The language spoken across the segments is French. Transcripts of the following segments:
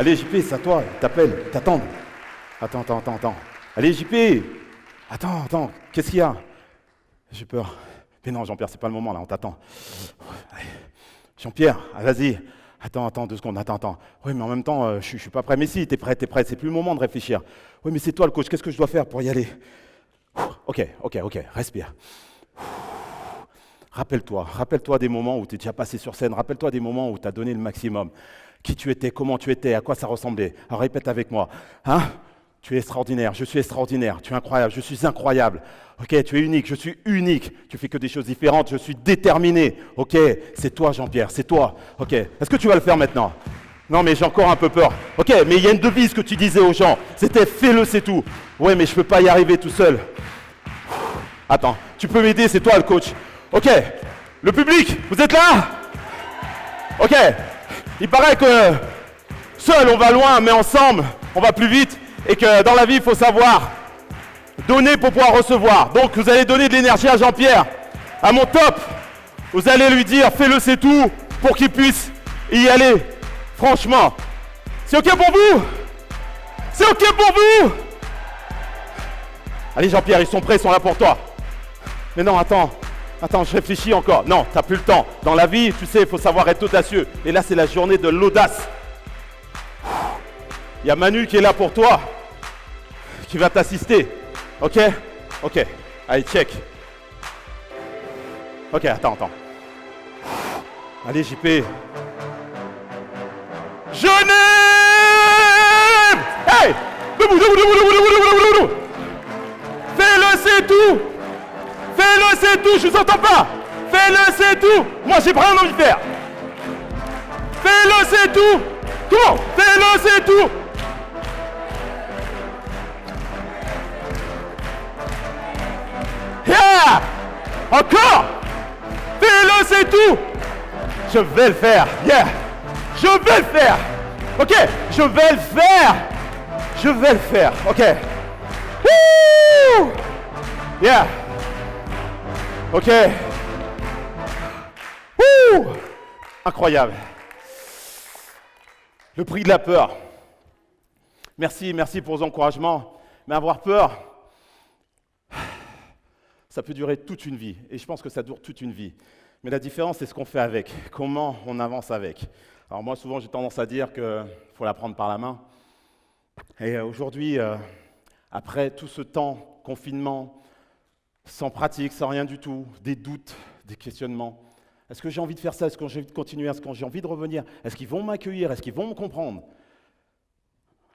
Allez, JP, c'est à toi, il t'appelle, il t'attend. Attends. Allez, JP. Attends, qu'est-ce qu'il y a? J'ai peur. Mais non, Jean-Pierre, c'est pas le moment, là, on t'attend. Allez. Jean-Pierre, vas-y. Attends, 2 secondes, attends. Oui, mais en même temps, je suis pas prêt. Mais si, t'es prêt, c'est plus le moment de réfléchir. Oui, mais c'est toi le coach, qu'est-ce que je dois faire pour y aller? Ok, respire. Rappelle-toi des moments où tu es déjà passé sur scène, rappelle-toi des moments où tu as donné le maximum. Qui tu étais, comment tu étais, à quoi ça ressemblait. Alors répète avec moi. Hein? Tu es extraordinaire, je suis extraordinaire, tu es incroyable, je suis incroyable. Ok, tu es unique, je suis unique. Tu fais que des choses différentes, je suis déterminé. Ok, c'est toi Jean-Pierre, c'est toi. Ok, est-ce que tu vas le faire maintenant? Non, mais j'ai encore un peu peur. Ok, mais il y a une devise que tu disais aux gens. C'était fais-le, c'est tout. Ouais, mais je ne peux pas y arriver tout seul. Attends, tu peux m'aider, c'est toi le coach. Ok, le public, vous êtes là? Ok, il paraît que seul on va loin, mais ensemble on va plus vite. Et que dans la vie, il faut savoir donner pour pouvoir recevoir. Donc vous allez donner de l'énergie à Jean-Pierre, à mon top. Vous allez lui dire, fais-le, c'est tout, pour qu'il puisse y aller. Franchement, c'est ok pour vous? C'est ok pour vous? Allez Jean-Pierre, ils sont prêts, ils sont là pour toi. Mais non, attends, je réfléchis encore. Non, t'as plus le temps. Dans la vie, tu sais, il faut savoir être audacieux. Et là, c'est la journée de l'audace. Il y a Manu qui est là pour toi, qui va t'assister. Ok. Allez, check. Ok, attends. Allez, JP. Je n'aime. Hey, debout. Fais-le, c'est tout. Fais-le, c'est tout. Je vous entends pas. Fais-le, c'est tout. Moi, j'ai rien envie de faire. Fais-le, c'est tout. Comment? Fais-le, c'est tout. Yeah! Encore! Fais-le, c'est tout! Je vais le faire! Yeah! Je vais le faire! Ok! Je vais le faire! Ok! Woo! Yeah! Ok! Woo! Incroyable! Le prix de la peur. Merci pour vos encouragements. Mais avoir peur, ça peut durer toute une vie, et je pense que ça dure toute une vie. Mais la différence, c'est ce qu'on fait avec, comment on avance avec. Alors moi, souvent, j'ai tendance à dire qu'il faut la prendre par la main. Et aujourd'hui, après tout ce temps, confinement, sans pratique, sans rien du tout, des doutes, des questionnements, est-ce que j'ai envie de faire ça? Est-ce que j'ai envie de continuer? Est-ce que j'ai envie de revenir? Est-ce qu'ils vont m'accueillir? Est-ce qu'ils vont me comprendre?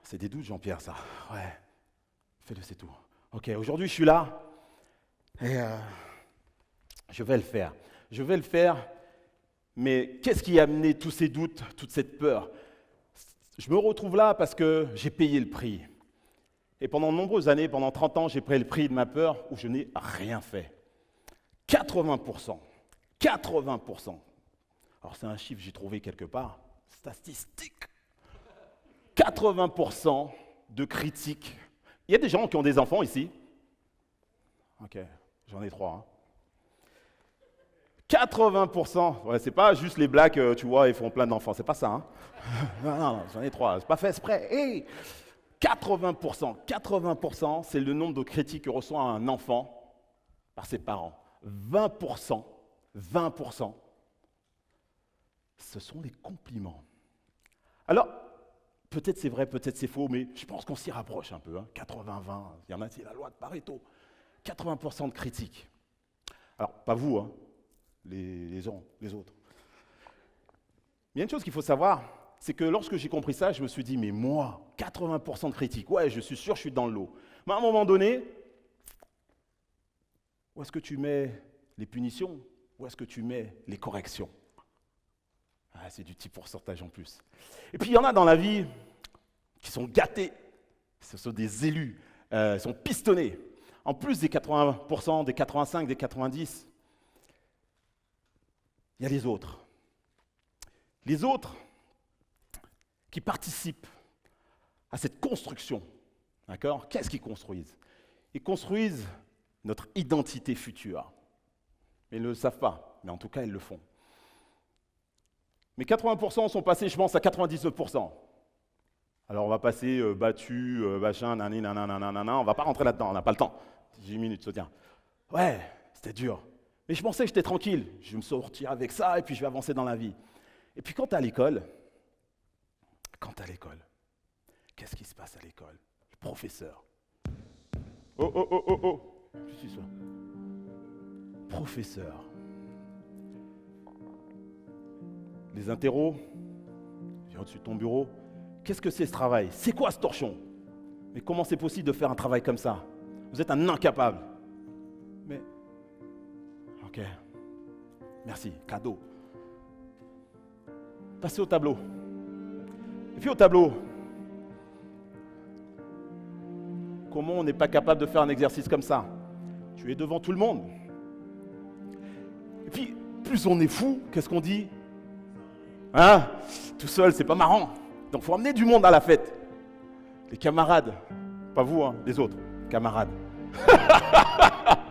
C'est des doutes, Jean-Pierre, ça. Ouais, fais-le, c'est tout. Ok, aujourd'hui, je suis là. Et je vais le faire, mais qu'est-ce qui a amené tous ces doutes, toute cette peur? Je me retrouve là parce que j'ai payé le prix. Et pendant de nombreuses années, pendant 30 ans, j'ai payé le prix de ma peur où je n'ai rien fait. 80%. Alors c'est un chiffre que j'ai trouvé quelque part, statistique. 80% de critiques. Il y a des gens qui ont des enfants ici. Ok. J'en ai 3. 80%, ouais, c'est pas juste les blacks, tu vois, ils font plein d'enfants, c'est pas ça. Hein. Non, j'en ai 3, c'est pas fait exprès. Hey 80%, c'est le nombre de critiques que reçoit un enfant par ses parents. 20%, ce sont des compliments. Alors, peut-être c'est vrai, peut-être c'est faux, mais je pense qu'on s'y rapproche un peu. 80-20, il y en a, c'est la loi de Pareto. 80% de critiques. Alors, pas vous, hein, les autres. Mais il y a une chose qu'il faut savoir, c'est que lorsque j'ai compris ça, je me suis dit, mais moi, 80% de critiques, ouais, je suis sûr, je suis dans le lot. Mais à un moment donné, où est-ce que tu mets les punitions? Où est-ce que tu mets les corrections? C'est du petit pourcentage en plus. Et puis, il y en a dans la vie qui sont gâtés. Ce sont des élus, ils sont pistonnés. En plus des 80%, des 85%, des 90%, il y a les autres. Les autres qui participent à cette construction. D'accord? Qu'est-ce qu'ils construisent? Ils construisent notre identité future. Mais ils ne le savent pas, mais en tout cas, ils le font. Mais 80% sont passés, je pense, à 99%. Alors on va passer battu, machin, nani, nanana, nanana. On va pas rentrer là-dedans, on n'a pas le temps. 18 minutes, se tient. Ouais, c'était dur. Mais je pensais que j'étais tranquille. Je vais me sortir avec ça et puis je vais avancer dans la vie. Et puis quand tu es à l'école, qu'est-ce qui se passe à l'école? Le professeur. Oh, oh, oh, oh, oh. Je suis sûr. Professeur. Les interros, viens au-dessus de ton bureau. Qu'est-ce que c'est ce travail? C'est quoi ce torchon? Mais comment c'est possible de faire un travail comme ça? Vous êtes un incapable. Mais, ok, merci, cadeau. Passez au tableau. Et puis au tableau, comment on n'est pas capable de faire un exercice comme ça? Tu es devant tout le monde. Et puis, plus on est fou, qu'est-ce qu'on dit? Hein? Tout seul, c'est pas marrant. Donc, il faut amener du monde à la fête. Les camarades. Pas vous, hein, les autres. Camarades.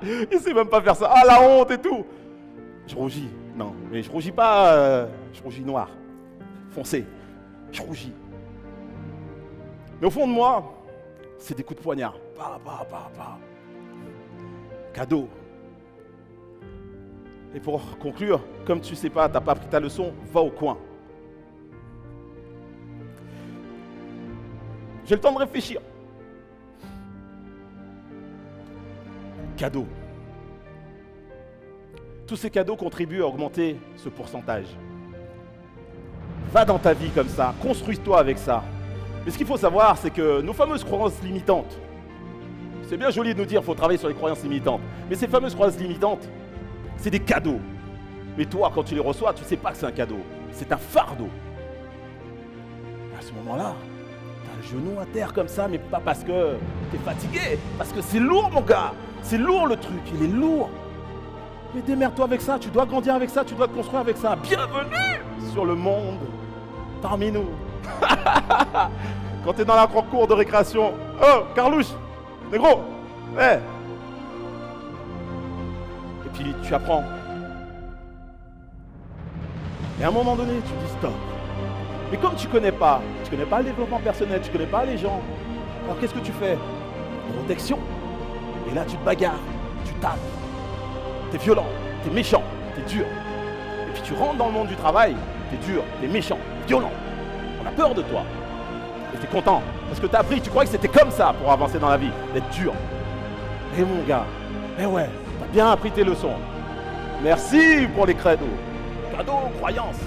Il sait même pas faire ça. Ah, la honte et tout. Je rougis. Non, mais je rougis pas. Je rougis noir. Foncé. Je rougis. Mais au fond de moi, c'est des coups de poignard. Pa. Cadeau. Et pour conclure, comme tu sais pas, t'as pas appris ta leçon, va au coin. J'ai le temps de réfléchir. Cadeau. Tous ces cadeaux contribuent à augmenter ce pourcentage. Va dans ta vie comme ça, construis-toi avec ça. Mais ce qu'il faut savoir, c'est que nos fameuses croyances limitantes, c'est bien joli de nous dire qu'il faut travailler sur les croyances limitantes, mais ces fameuses croyances limitantes, c'est des cadeaux. Mais toi, quand tu les reçois, tu ne sais pas que c'est un cadeau. C'est un fardeau. À ce moment-là, tu as le genou à terre comme ça, mais pas parce que tu es fatigué, parce que c'est lourd, mon gars. C'est lourd le truc, il est lourd. Mais démerde-toi avec ça, tu dois grandir avec ça, tu dois te construire avec ça. Bienvenue sur le monde, parmi nous. Quand tu es dans la cour de récréation, oh, Carlouche, négro, ouais. Et puis tu apprends. Et à un moment donné, tu dis stop. Mais comme tu connais pas le développement personnel, tu connais pas les gens, alors qu'est-ce que tu fais? Protection. Et là, tu te bagarres, tu tapes. T'es violent, t'es méchant, t'es dur. Et puis tu rentres dans le monde du travail, t'es dur, t'es méchant, violent. On a peur de toi. Et t'es content, parce que t'as appris, tu croyais que c'était comme ça pour avancer dans la vie, d'être dur. Eh mon gars, eh ouais, t'as bien appris tes leçons. Merci pour les credos. Cadeaux, croyances.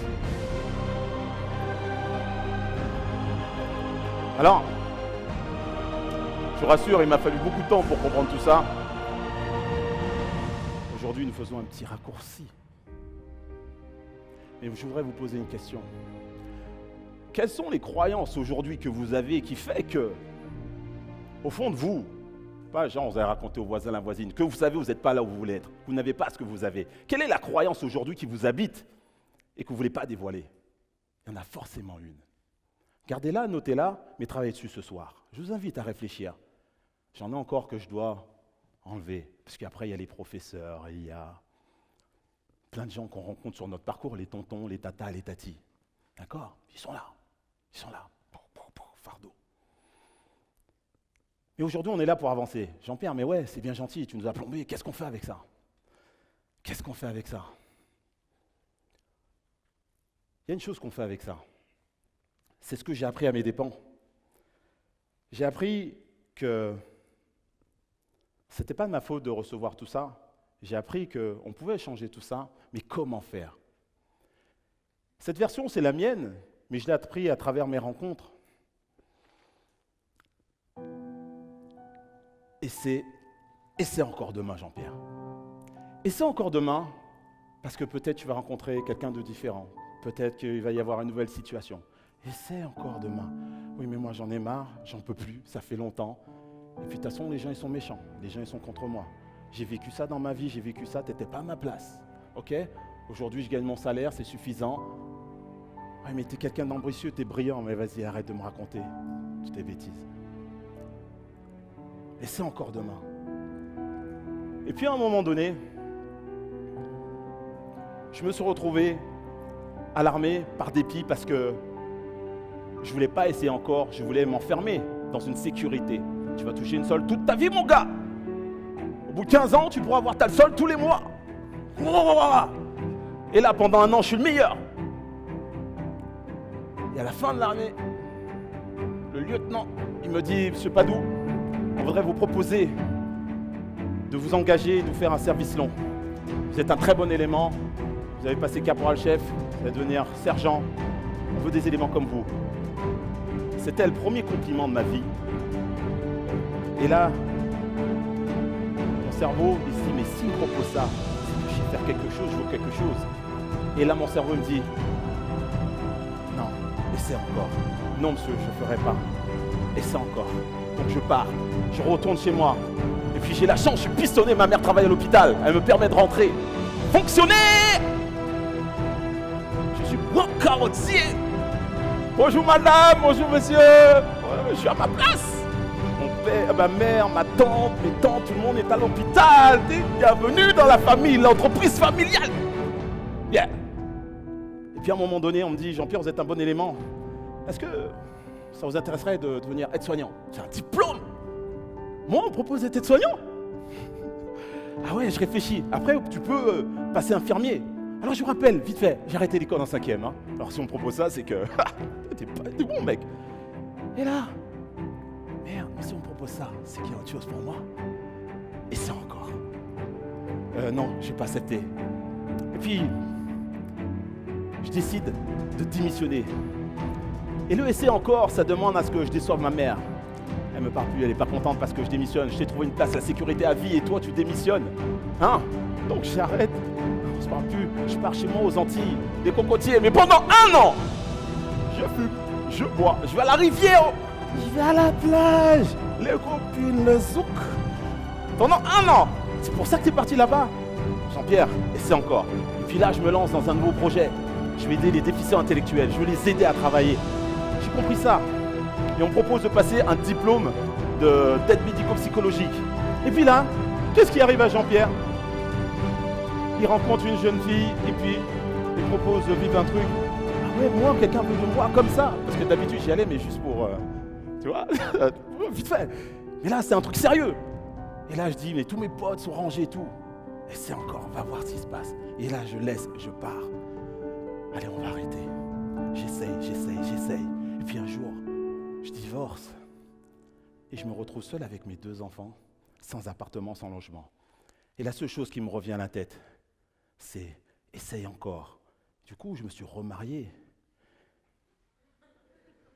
Alors, je vous rassure, il m'a fallu beaucoup de temps pour comprendre tout ça. Aujourd'hui, nous faisons un petit raccourci. Mais je voudrais vous poser une question. Quelles sont les croyances aujourd'hui que vous avez qui fait que, au fond de vous, pas genre vous avez raconté aux voisins, la voisine, que vous savez vous n'êtes pas là où vous voulez être, vous n'avez pas ce que vous avez. Quelle est la croyance aujourd'hui qui vous habite et que vous ne voulez pas dévoiler? Il y en a forcément une. Gardez-la, notez-la, mais travaillez dessus ce soir. Je vous invite à réfléchir. J'en ai encore que je dois enlever, parce qu'après il y a les professeurs, il y a plein de gens qu'on rencontre sur notre parcours, les tontons, les tatas, les tatis. D'accord? Ils sont là. Fardeau. Mais aujourd'hui, on est là pour avancer. Jean-Pierre, mais ouais, c'est bien gentil, tu nous as plombé. Qu'est-ce qu'on fait avec ça? Qu'est-ce qu'on fait avec ça? Il y a une chose qu'on fait avec ça. C'est ce que j'ai appris à mes dépens. J'ai appris que ce n'était pas de ma faute de recevoir tout ça. J'ai appris qu'on pouvait changer tout ça, mais comment faire? Cette version, c'est la mienne, mais je l'ai appris à travers mes rencontres. Et c'est encore demain, Jean-Pierre. Et c'est encore demain, parce que peut-être tu vas rencontrer quelqu'un de différent. Peut-être qu'il va y avoir une nouvelle situation. Et c'est encore demain. Oui, mais moi, j'en ai marre, j'en peux plus, ça fait longtemps. Et puis, de toute façon, les gens, ils sont méchants. Les gens, ils sont contre moi. J'ai vécu ça dans ma vie, j'ai vécu ça, t'étais pas à ma place. Ok? Aujourd'hui, je gagne mon salaire, c'est suffisant. Ouais, mais t'es quelqu'un d'ambitieux, t'es brillant, mais vas-y, arrête de me raconter toutes tes bêtises. Et c'est encore demain. Et puis à un moment donné, je me suis retrouvé alarmé par dépit parce que je ne voulais pas essayer encore, je voulais m'enfermer dans une sécurité. Tu vas toucher une solde toute ta vie, mon gars. Au bout de 15 ans, tu pourras avoir ta solde tous les mois. Et là, pendant un an, je suis le meilleur. Et à la fin de l'armée, le lieutenant, il me dit, Monsieur Padoue, on voudrait vous proposer de vous engager et de faire un service long. Vous êtes un très bon élément, vous avez passé caporal-chef, vous allez devenir sergent. On veut des éléments comme vous. C'était le premier compliment de ma vie. Et là, mon cerveau, il se dit, mais s'il me propose ça, c'est que je sais faire quelque chose, je veux quelque chose. Et là, mon cerveau me dit, non, essaie encore. Non, monsieur, je ne ferai pas. Essaie encore. Donc je pars, je retourne chez moi. Et puis j'ai la chance, je suis pistonné, ma mère travaille à l'hôpital. Elle me permet de rentrer. Fonctionner! Je suis bon carottier. Bonjour madame, bonjour monsieur. Je suis à ma place. Mon père, ma mère, ma tante, mes tantes, tout le monde est à l'hôpital. Bienvenue dans la famille, l'entreprise familiale. Yeah. Et puis à un moment donné, on me dit, Jean-Pierre, vous êtes un bon élément. Est-ce que ça vous intéresserait de devenir aide-soignant? J'ai un diplôme. Moi, on me propose d'être aide-soignant. Ah ouais, je réfléchis. Après, tu peux passer infirmier. Alors je vous rappelle, vite fait, j'ai arrêté l'école en 5e. Hein. Alors si on me propose ça, c'est que t'es bon, mec. Et là, merde, mais si on me propose ça, c'est qu'il y a autre chose pour moi. Et c'est encore. Non, je n'ai pas accepté. Et puis, je décide de démissionner. Et le essai encore, ça demande à ce que je déçoive ma mère. Elle me parle plus, elle n'est pas contente parce que je démissionne. Je t'ai trouvé une place, la sécurité à vie, et toi, tu démissionnes. Hein? Donc j'arrête. On se parle plus. Je pars chez moi aux Antilles, des cocotiers. Mais pendant un an, je fume, je bois, je vais à la rivière, je vais à la plage, les copines, le zouk. Pendant un an. C'est pour ça que tu es parti là-bas. Jean-Pierre, essaie encore. Et puis là, je me lance dans un nouveau projet. Je vais aider les déficients intellectuels. Je vais les aider à travailler. J'ai compris ça. Et on me propose de passer un diplôme d'aide médico-psychologique. Et puis là, qu'est-ce qui arrive à Jean-Pierre? Il rencontre une jeune fille et puis il propose de vivre un truc. Ah ouais, moi, quelqu'un veut de moi comme ça. Parce que d'habitude, j'y allais, mais juste pour... tu vois, vite fait. Mais là, c'est un truc sérieux. Et là, je dis, mais tous mes potes sont rangés et tout. Et c'est encore, on va voir ce qui se passe. Et là, je laisse, je pars. Allez, on va arrêter. J'essaye. Et puis un jour, je divorce. Et je me retrouve seul avec mes 2 enfants, sans appartement, sans logement. Et la seule chose qui me revient à la tête, c'est essaye encore. Du coup, je me suis remarié.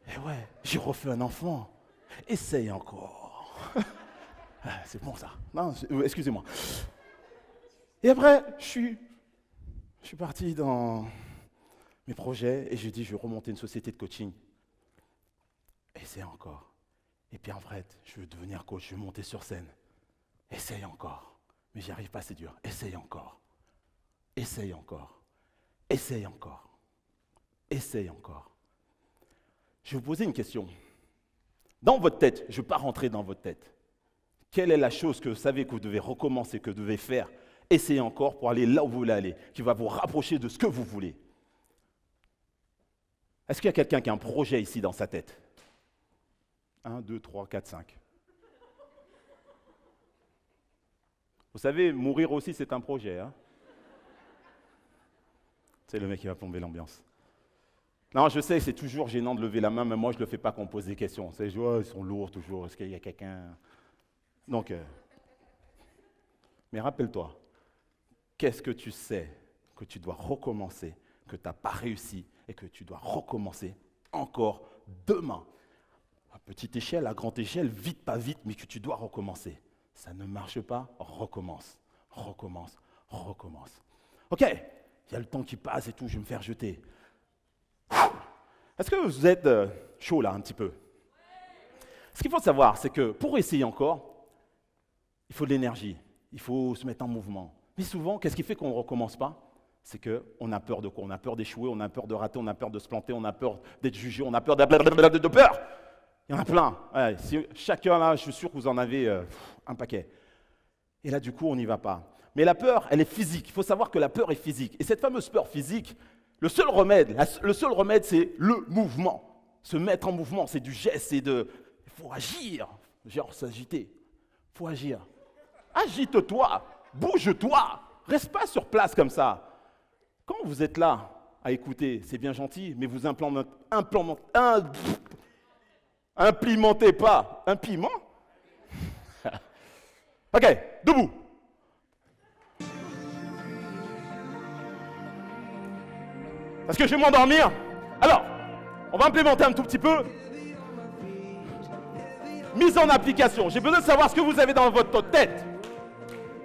Et ouais, j'ai refait un enfant. Essaye encore. C'est bon ça. Non, excusez-moi. Et après, je suis parti dans mes projets et j'ai dit, je vais remonter une société de coaching. Essaye encore. Et puis en fait, je veux devenir coach, je veux monter sur scène. Essaye encore. Mais j'y arrive pas, c'est dur. Essaye encore. Essaye encore. Essaye encore. Essaye encore. Je vais vous poser une question. Dans votre tête, je ne veux pas rentrer dans votre tête. Quelle est la chose que vous savez que vous devez recommencer, que vous devez faire, essayez encore pour aller là où vous voulez aller, qui va vous rapprocher de ce que vous voulez? Est-ce qu'il y a quelqu'un qui a un projet ici dans sa tête? 1, 2, 3, 4, 5. Vous savez, mourir aussi, c'est un projet. Hein? C'est le mec qui va plomber l'ambiance. Non, je sais que c'est toujours gênant de lever la main, mais moi, je ne le fais pas qu'on pose des questions. C'est, oh, ils sont lourds toujours, est-ce qu'il y a quelqu'un... Donc, mais rappelle-toi, qu'est-ce que tu sais que tu dois recommencer, que tu n'as pas réussi et que tu dois recommencer encore demain? À petite échelle, à grande échelle, vite, pas vite, mais que tu dois recommencer. Ça ne marche pas, recommence. Ok, il y a le temps qui passe et tout, je vais me faire jeter. Est-ce que vous êtes chaud là un petit peu? Ce qu'il faut savoir, c'est que pour essayer encore, il faut de l'énergie, il faut se mettre en mouvement. Mais souvent, qu'est-ce qui fait qu'on ne recommence pas? C'est qu'on a peur de quoi? On a peur d'échouer, on a peur de rater, on a peur de se planter, on a peur d'être jugé, on a peur de peur. Il y en a plein. Ouais, chacun là, je suis sûr que vous en avez un paquet. Et là, du coup, on n'y va pas. Mais la peur, elle est physique. Il faut savoir que la peur est physique. Et cette fameuse peur physique, le seul remède, c'est le mouvement. Se mettre en mouvement, c'est du geste, c'est de... Il faut agir. Genre s'agiter. Il faut agir. Agite-toi, bouge-toi. Reste pas sur place comme ça. Quand vous êtes là à écouter, c'est bien gentil, mais vous implémentez pas. Un piment? Ok, debout. Parce que je vais m'endormir. Alors, on va implémenter un tout petit peu. Mise en application. J'ai besoin de savoir ce que vous avez dans votre tête.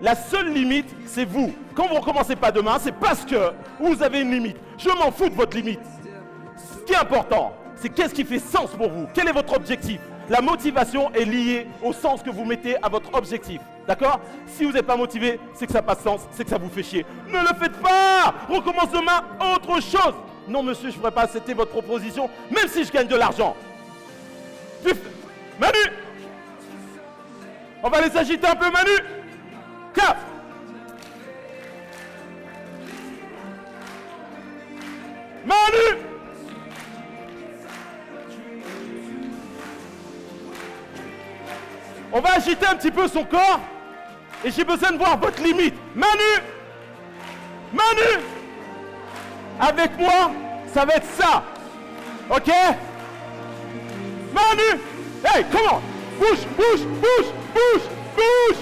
La seule limite, c'est vous. Quand vous ne recommencez pas demain, c'est parce que vous avez une limite. Je m'en fous de votre limite. Ce qui est important, c'est qu'est-ce qui fait sens pour vous. Quel est votre objectif? La motivation est liée au sens que vous mettez à votre objectif. D'accord? Si vous n'êtes pas motivé, c'est que ça n'a pas de sens, c'est que ça vous fait chier. Ne le faites pas! Recommence demain autre chose. Non, monsieur, je ne pourrais pas accepter votre proposition, même si je gagne de l'argent. Manu! On va les agiter un peu, Manu! Cap! Manu! On va agiter un petit peu son corps et j'ai besoin de voir votre limite. Manu! Manu! Avec moi, ça va être ça. Ok? Manu! Hey, comment? Bouge, bouge, bouge, bouge, bouge!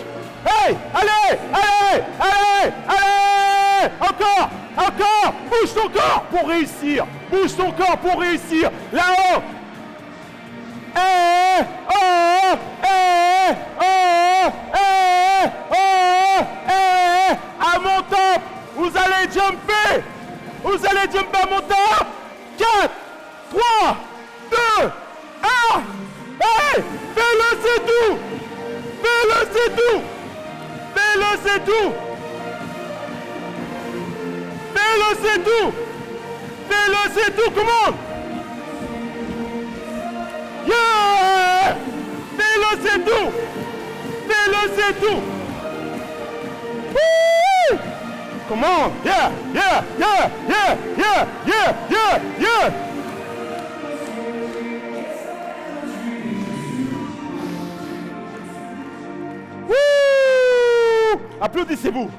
Hey! Allez! Allez! Allez! Allez! Encore! Encore! Bouge ton corps pour réussir! Bouge ton corps pour réussir! Là-haut! Eh! Oh! Eh! Oh! Eh! Oh! Eh! À mon top! Vous allez jumper! Vous allez jumper à mon top! 4, 3, 2, 1! Hey! Fais-le, c'est tout! Fais-le, c'est tout! Fais-le, c'est tout! Fais-le, c'est tout! Fais-le, c'est tout! Comment? Yeah! Fais-le, c'est tout! Fais-le, c'est tout! Woo! Come on! Yeah! Yeah! Yeah! Yeah! Yeah! Yeah! Yeah! Yeah! Woo! Applaudissez-vous!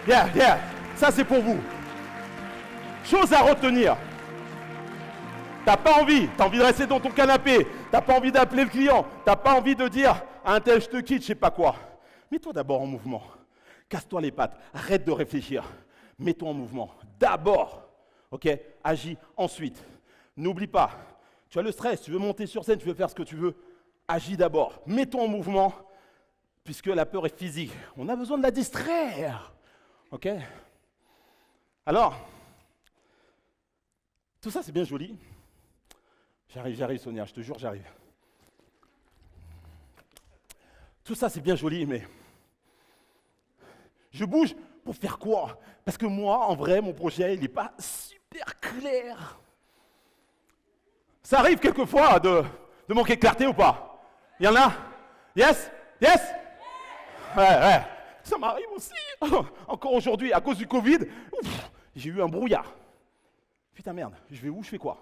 Yeah! Yeah! Ça, c'est pour vous. Chose à retenir. T'as pas envie, t'as envie de rester dans ton canapé, t'as pas envie d'appeler le client, t'as pas envie de dire à un tel je te quitte, je sais pas quoi. Mets-toi d'abord en mouvement. Casse-toi les pattes, arrête de réfléchir. Mets-toi en mouvement. D'abord, ok? Agis ensuite. N'oublie pas, tu as le stress, tu veux monter sur scène, tu veux faire ce que tu veux. Agis d'abord. Mets-toi en mouvement, puisque la peur est physique. On a besoin de la distraire. Ok? Alors, tout ça c'est bien joli. J'arrive Sonia, je te jure j'arrive. Tout ça c'est bien joli, mais je bouge pour faire quoi? Parce que moi, en vrai, mon projet, il n'est pas super clair. Ça arrive quelquefois de manquer de clarté ou pas? Il y en a? Yes? Yes? Ouais. Ça m'arrive aussi. Encore aujourd'hui, à cause du Covid, j'ai eu un brouillard. Putain merde, je vais où? Je fais quoi?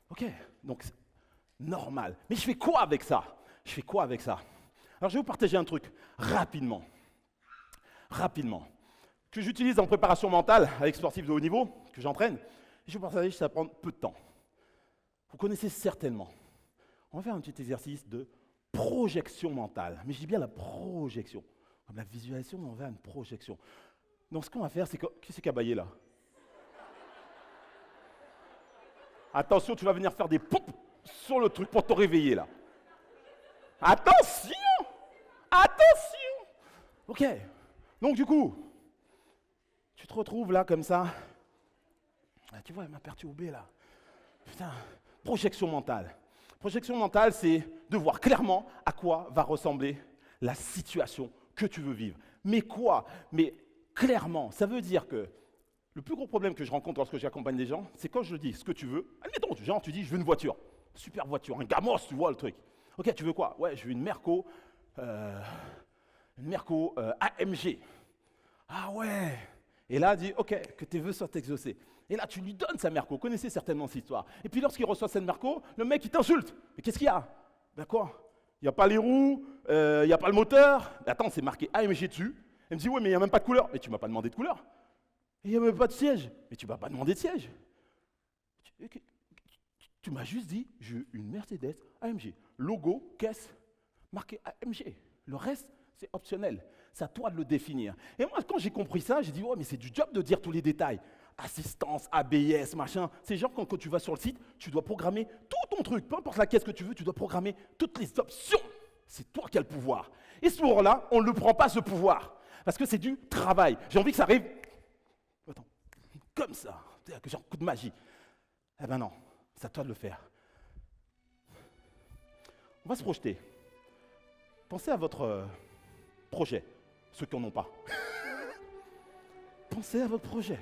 Ok, donc normal. Mais je fais quoi avec ça? Alors je vais vous partager un truc rapidement, que j'utilise en préparation mentale avec sportifs de haut niveau, que j'entraîne. Et je vais vous partager, ça va prendre peu de temps. Vous connaissez certainement. On va faire un petit exercice de projection mentale. Mais je dis bien la projection. Comme la visualisation, on va faire une projection. Donc ce qu'on va faire, c'est que... Qui c'est qui a baillé là? Attention, tu vas venir faire des pompes sur le truc pour te réveiller là. Attention! Ok. Donc du coup, tu te retrouves là comme ça. Ah, tu vois, elle m'a perturbé là. Putain, projection mentale. Projection mentale, c'est de voir clairement à quoi va ressembler la situation que tu veux vivre. Mais quoi? Mais clairement, ça veut dire que le plus gros problème que je rencontre lorsque j'accompagne des gens, c'est quand je dis ce que tu veux. Admettons, genre, tu dis, je veux une voiture. Super voiture, un gamos, tu vois le truc. Ok, tu veux quoi? Ouais, je veux une Merco AMG. Ah ouais, Et là, il dit, OK, que tes vœux soient exaucés. Et là, tu lui donnes sa Merco. Vous connaissez certainement cette histoire. Et puis lorsqu'il reçoit cette Merco, le mec, il t'insulte. Mais qu'est-ce qu'il y a? Ben quoi? Il n'y a pas les roues, il n'y a pas le moteur. Mais attends, c'est marqué AMG dessus. Il me dit, ouais, mais il n'y a même pas de couleur. Mais tu ne m'as pas demandé de couleur. Et il n'y a même pas de siège. Mais tu ne m'as pas demandé de siège. Tu m'as juste dit, j'ai une Mercedes AMG. Logo, caisse, marqué AMG. Le reste, c'est optionnel. C'est à toi de le définir. Et moi, quand j'ai compris ça, j'ai dit, ouais, mais c'est du job de dire tous les détails. Assistance, ABS, machin. C'est genre quand tu vas sur le site, tu dois programmer tout ton truc. Peu importe la caisse que tu veux, tu dois programmer toutes les options. C'est toi qui as le pouvoir. Et ce jour-là, on ne le prend pas, ce pouvoir. Parce que c'est du travail. J'ai envie que ça arrive, attends, comme ça, genre coup de magie. Eh ben non, c'est à toi de le faire. On va se projeter. Pensez à votre projet, ceux qui n'en ont pas. Pensez à votre projet.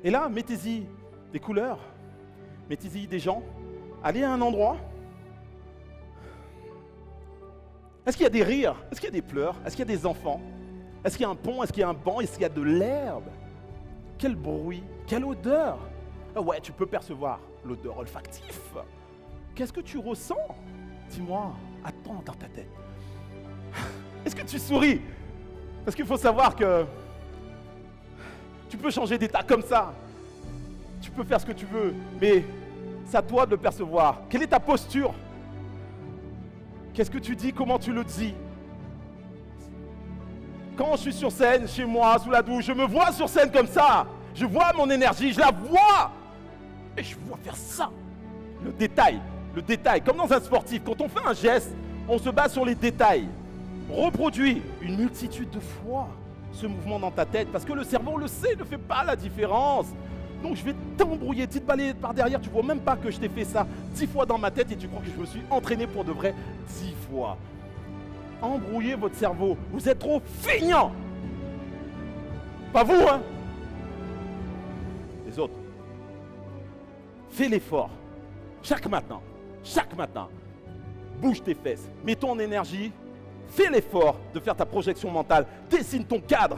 Et là, mettez-y des couleurs, mettez-y des gens, allez à un endroit. Est-ce qu'il y a des rires? Est-ce qu'il y a des pleurs? Est-ce qu'il y a des enfants? Est-ce qu'il y a un pont? Est-ce qu'il y a un banc? Est-ce qu'il y a de l'herbe? Quel bruit? Quelle odeur? Ah ouais, tu peux percevoir l'odeur olfactive. Qu'est-ce que tu ressens? Dis-moi, attends dans ta tête. Est-ce que tu souris? Parce qu'il faut savoir que tu peux changer d'état comme ça. Tu peux faire ce que tu veux, mais c'est à toi de le percevoir. Quelle est ta posture? Qu'est-ce que tu dis? Comment tu le dis? Quand je suis sur scène, chez moi, sous la douche, je me vois sur scène comme ça. Je vois mon énergie, je la vois. Et je vois faire ça. Le détail, comme dans un sportif. Quand on fait un geste, on se base sur les détails. Reproduis une multitude de fois ce mouvement dans ta tête, parce que le cerveau, on le sait, ne fait pas la différence. Donc je vais t'embrouiller, te balayer par derrière, tu vois même pas que je t'ai fait ça 10 fois dans ma tête et tu crois que je me suis entraîné pour de vrai 10 fois. Embrouillez votre cerveau, vous êtes trop feignants. Pas vous, hein? Les autres. Fais l'effort. Chaque matin, bouge tes fesses, mets ton énergie, fais l'effort de faire ta projection mentale, dessine ton cadre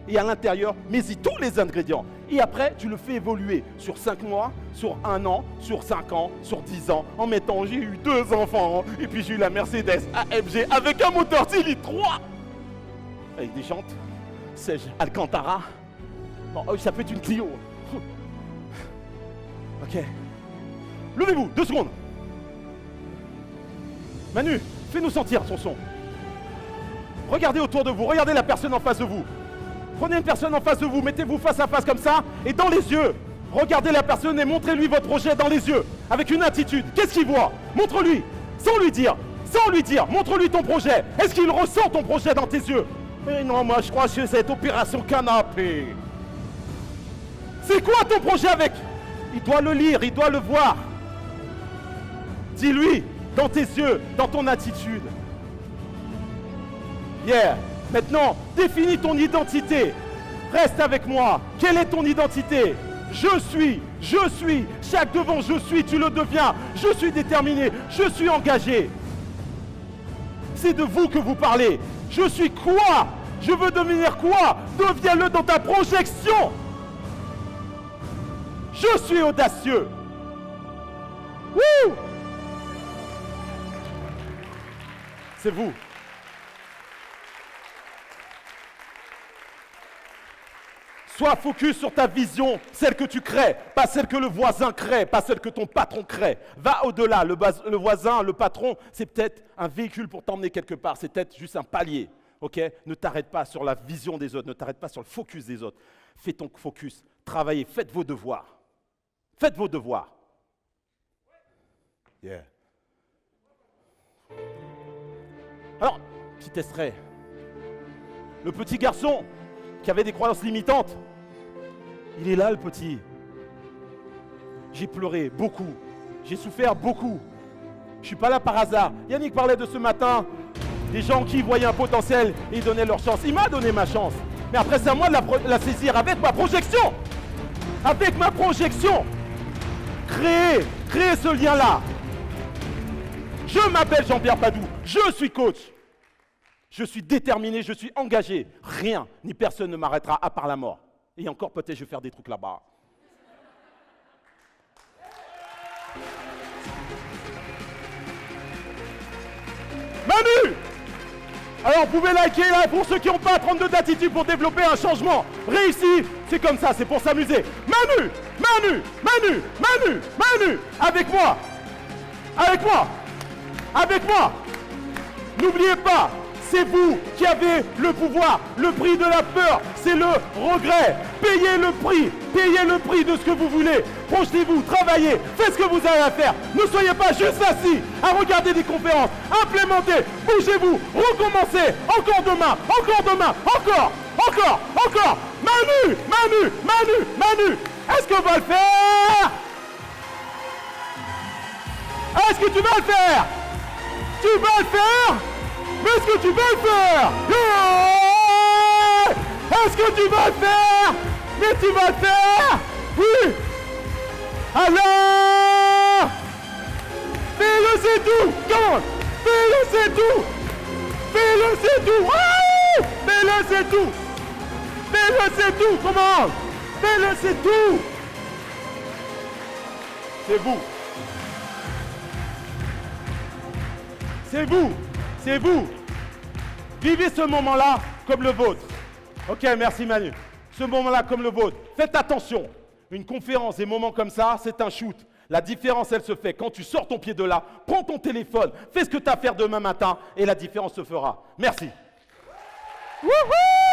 et à l'intérieur, mets-y tous les ingrédients. Et après, tu le fais évoluer sur 5 mois, sur 1 an, sur 5 ans, sur 10 ans, en mettant j'ai eu 2 enfants, et puis j'ai eu la Mercedes AMG avec un moteur 6 litres 3 avec des jantes, sais-je, Alcantara. Bon, ça peut être une Clio. Ok. Levez-vous, 2 secondes. Manu, fais-nous sentir son son. Regardez autour de vous, regardez la personne en face de vous. Prenez une personne en face de vous, mettez-vous face à face comme ça, et dans les yeux, regardez la personne et montrez-lui votre projet dans les yeux, avec une attitude. Qu'est-ce qu'il voit? Montre-lui, sans lui dire, montre-lui ton projet. Est-ce qu'il ressent ton projet dans tes yeux? Mais non, moi je crois que c'est cette opération canapé. C'est quoi ton projet avec? Il doit le lire, il doit le voir. Dis-lui, dans tes yeux, dans ton attitude. Yeah. Maintenant, définis ton identité. Reste avec moi. Quelle est ton identité? Je suis. Chaque devant je suis, tu le deviens. Je suis déterminé. Je suis engagé. C'est de vous que vous parlez. Je suis quoi? Je veux devenir quoi? Deviens-le dans ta projection. Je suis audacieux. Wouh! C'est vous. Sois focus sur ta vision, celle que tu crées, pas celle que le voisin crée, pas celle que ton patron crée. Va au-delà, le voisin, le patron, c'est peut-être un véhicule pour t'emmener quelque part, c'est peut-être juste un palier. Ok? Ne t'arrête pas sur la vision des autres, ne t'arrête pas sur le focus des autres. Fais ton focus, travaillez, faites vos devoirs. Faites vos devoirs. Yeah. Alors, petit extrait. Le petit garçon qui avait des croyances limitantes, il est là le petit. J'ai pleuré beaucoup, j'ai souffert beaucoup. Je ne suis pas là par hasard. Yannick parlait de ce matin, des gens qui voyaient un potentiel et ils donnaient leur chance. Il m'a donné ma chance. Mais après c'est à moi de la saisir avec ma projection. Avec ma projection. Créer ce lien-là. Je m'appelle Jean-Pierre Padoue, je suis coach. Je suis déterminé, je suis engagé. Rien ni personne ne m'arrêtera à part la mort. Et encore peut-être je vais faire des trucs là-bas. Manu! Alors vous pouvez liker là pour ceux qui n'ont pas 32 d'attitude pour développer un changement réussi. C'est comme ça, c'est pour s'amuser. Manu! Manu! Manu! Manu! Manu! Avec moi! Avec moi! Avec moi! N'oubliez pas, c'est vous qui avez le pouvoir. Le prix de la peur, c'est le regret. Payez le prix de ce que vous voulez. Projetez-vous, travaillez, faites ce que vous avez à faire. Ne soyez pas juste assis à regarder des conférences. Implémentez, bougez-vous, recommencez. Encore demain, encore. Manu, Manu, Manu, Manu. Est-ce qu'on va le faire? Est-ce que tu vas le faire? Tu vas le faire? Mais est-ce que tu vas le faire? Yeah! Est-ce que tu vas le faire? Mais tu vas le faire? Oui! Alors! Fais-le, c'est tout! Come on! Fais-le, c'est tout! Fais-le, c'est tout! Wouh! Fais-le, c'est tout! Fais-le, c'est tout! Comment? Fais-le, c'est tout! C'est vous! C'est vous! C'est vous! Vivez ce moment-là comme le vôtre. Ok, merci Manu. Ce moment-là comme le vôtre. Faites attention. Une conférence, des moments comme ça, c'est un shoot. La différence, elle se fait quand tu sors ton pied de là, prends ton téléphone, fais ce que tu as à faire demain matin et la différence se fera. Merci. Wouhou!